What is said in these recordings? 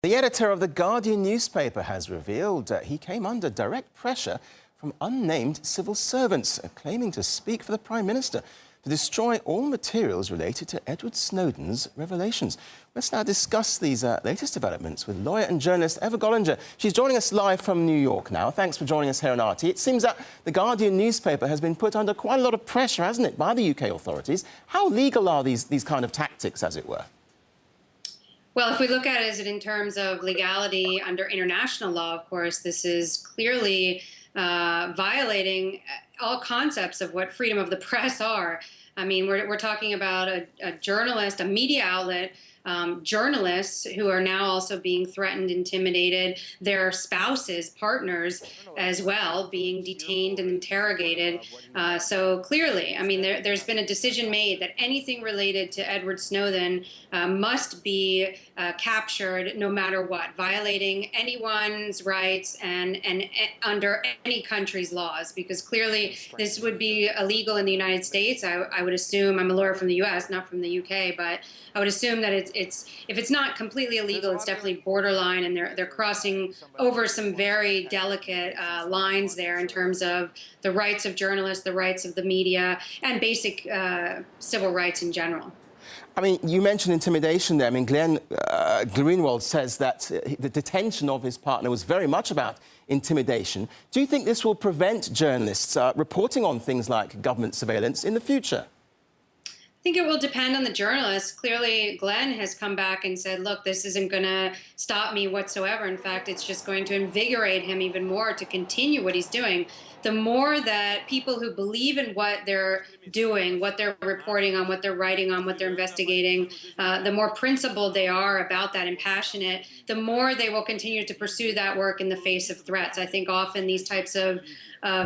The editor of The Guardian newspaper has revealed he came under direct pressure from unnamed civil servants claiming to speak for the Prime Minister to destroy all materials related to Edward Snowden's revelations. Let's now discuss these latest developments with lawyer and journalist Eva Golinger. She's joining us live from New York now. Thanks for joining us here on RT. It seems that The Guardian newspaper has been put under quite a lot of pressure, hasn't it, by the UK authorities. How legal are these kind of tactics, as it were? Well, if we look at it in terms of legality under international law, of course, this is clearly violating all concepts of what freedom of the press are. I mean, we're talking about a journalist, a media outlet, journalists who are now also being threatened, intimidated, their spouses, partners as well, being detained and interrogated. So clearly, I mean, there's been a decision made that anything related to Edward Snowden must be captured no matter what, violating anyone's rights and under any country's laws, because clearly this would be illegal in the United States. I would assume, I'm a lawyer from the US, not from the UK, but I would assume that if it's not completely illegal, it's definitely borderline, and they're crossing over some very delicate lines there in terms of the rights of journalists, the rights of the media, and basic civil rights in general. I mean, you mentioned intimidation there. I mean, Glenn Greenwald says that the detention of his partner was very much about intimidation. Do you think this will prevent journalists reporting on things like government surveillance in the future? I think it will depend on the journalist. Clearly, Glenn has come back and said, look, this isn't going to stop me whatsoever. In fact, it's just going to invigorate him even more to continue what he's doing. The more that people who believe in what they're doing, what they're reporting on, what they're writing on, what they're investigating, the more principled they are about that and passionate, the more they will continue to pursue that work in the face of threats. I think often these types of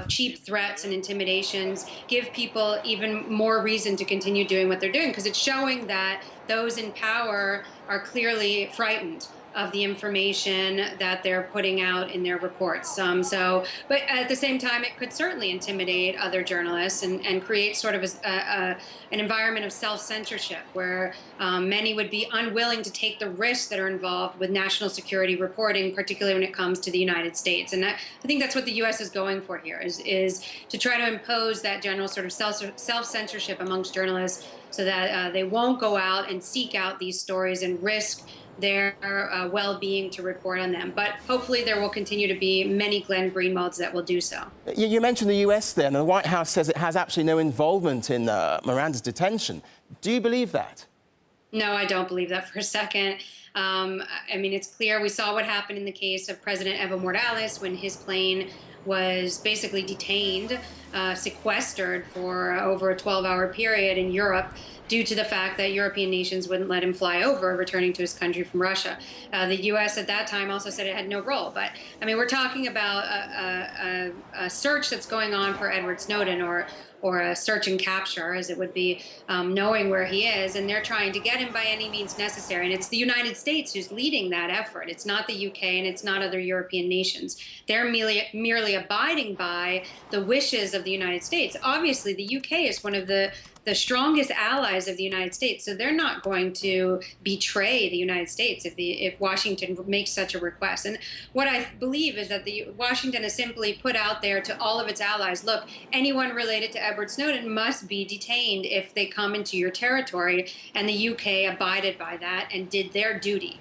cheap threats and intimidations give people even more reason to continue doing what they're doing, because it's showing that those in power are clearly frightened of the information that they're putting out in their reports. But at the same time, it could certainly intimidate other journalists and create sort of an environment of self-censorship where many would be unwilling to take the risks that are involved with national security reporting, particularly when it comes to the United States. And I think that's what the U.S. is going for here, is to try to impose that general sort of self-censorship amongst journalists so that they won't go out and seek out these stories and risk their well-being to report on them. But hopefully there will continue to be many Glenn Greenwalds that will do so. You mentioned the US there, and the White House says it has absolutely no involvement in Miranda's detention. Do you believe that? No, I don't believe that for a second. I mean, it's clear. We saw what happened in the case of President Evo Morales when his plane was basically detained, sequestered for over a 12-hour period in Europe due to the fact that European nations wouldn't let him fly over, returning to his country from Russia. The U.S. at that time also said it had no role. But, I mean, we're talking about a search that's going on for Edward Snowden, or a search and capture, as it would be, knowing where he is, and they're trying to get him by any means necessary. And it's the United States who's leading that effort. It's not the UK, and it's not other European nations. They're merely abiding by the wishes of the United States. Obviously, the UK is one of the strongest allies of the United States, so they're not going to betray the United States if Washington makes such a request. And what I believe is that Washington has simply put out there to all of its allies, look, anyone related to Edward Snowden must be detained if they come into your territory, and the UK abided by that and did their duty.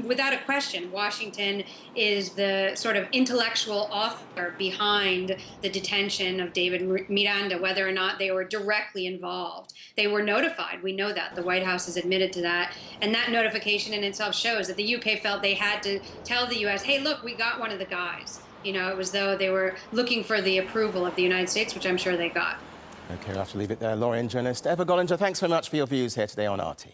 Without a question, Washington is the sort of intellectual author behind the detention of David Miranda, whether or not they were directly involved. They were notified. We know that. The White House has admitted to that. And that notification in itself shows that the UK felt they had to tell the US, hey, look, we got one of the guys. You know, it was though they were looking for the approval of the United States, which I'm sure they got. OK, we'll have to leave it there. Lawyer and journalist Eva Golinger, thanks very much for your views here today on RT.